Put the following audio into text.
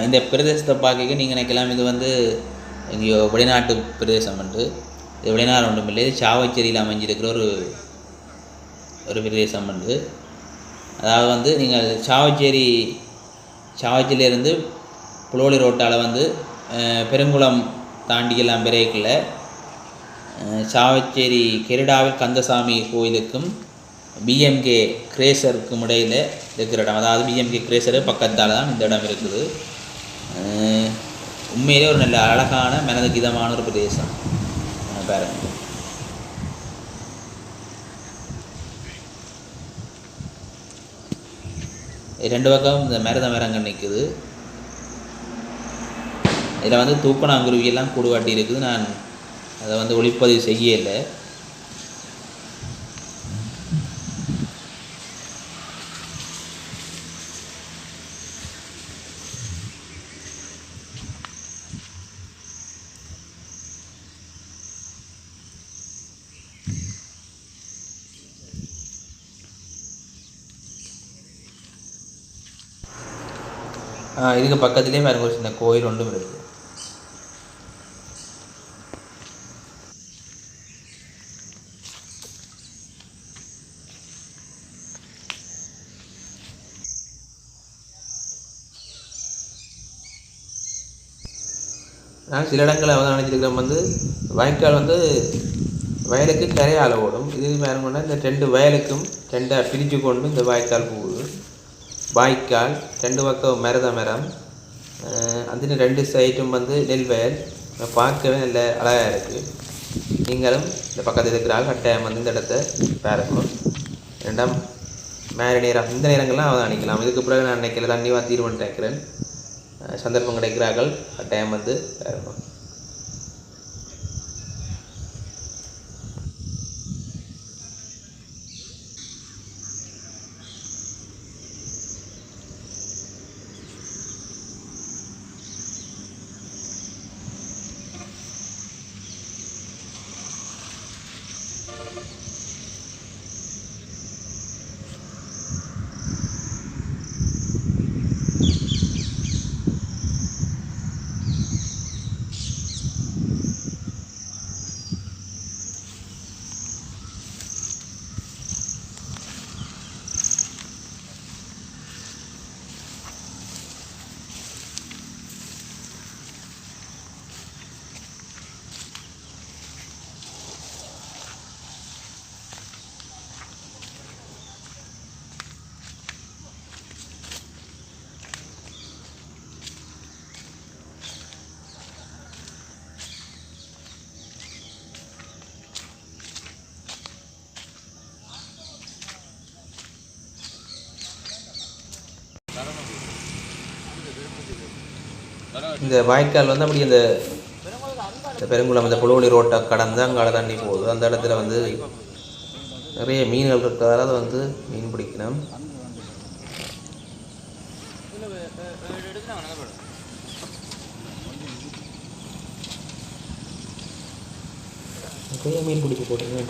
இந்த பிரதேசத்தை பார்க்க நீங்கள் நினைக்கலாம் இது வந்து எங்கேயோ வெளிநாட்டு பிரதேசம் வந்து இது வெளிநாடு ஒன்றும் இல்லை. இது சாவச்சேரியில் அமைஞ்சிருக்கிற ஒரு பிரதேசம் வந்து. அதாவது வந்து நீங்கள் சாவச்சேரியிலேருந்து புலோலி ரோட்டால் வந்து பெருங்குளம் தாண்டியெல்லாம் பிரேக்கில் சாவச்சேரி கெரிடாவில் கந்தசாமி கோயிலுக்கும் பிஎம்கே கிரேசருக்கும் இடையில் இருக்கிற இடம். அதாவது பிஎம்கே கிரேசரு பக்கத்தால் தான் இந்த இடம் இருக்குது. உண்மையிலே ஒரு நல்ல அழகான மனதுக்கு இதமான ஒரு பிரதேசம் பாருங்க. ரெண்டு பக்கம் இந்த மரங்கள் நிற்குது. இதில் வந்து தூக்கணாங்குருவியெல்லாம் கூடுகாட்டி இருக்குது. நான் அதை வந்து ஒளிப்பதிவு செய்யலை. இதுக்கு பக்கத்துலேயே வேறு ஒரு சின்ன கோயில் ஒன்றும் இருக்குது. நான் சில இடங்களை அவதானிச்சிருக்கிறோம் வந்து வாய்க்கால் வந்து வயலுக்கு கரையால் ஓடும். இது வேறு கொண்டா இந்த 2 வயலுக்கும் 2 பிரித்து கொண்டு இந்த வாய்க்கால் போகுது. வாய்க்கால் 2 பக்கம் மரம் அந்த 2 சைட்டும் வந்து நெல் வயல் பார்க்கவே நல்ல அழகாக இருக்குது. நீங்களும் இந்த பக்கத்தில் இருக்கிறாங்க கட்டாயம் வந்து இந்த இடத்த பாருங்கள். 2ஆம் மேலே நேரம் இந்த நேரங்கள்லாம் அவதானிக்கலாம். இதுக்கு பிறகு நான் நினைக்கல தண்ணி தீர்மானம் நினைக்கிறேன். சந்தர்ப்பம் கிடைக்கிறார்கள் கட்டாயம் வந்து பாருங்கள். இந்த வாய்க்கால் வந்து அப்படி இந்த பெருங்குளம் இந்த புலோலி ரோட்டை கடந்து அங்கால தண்ணி போகுது. அந்த இடத்துல வந்து நிறைய மீன்கள் இருக்கிறதால அதை வந்து மீன் பிடிக்கணும். மீன் பிடிக்க போட்டுங்க.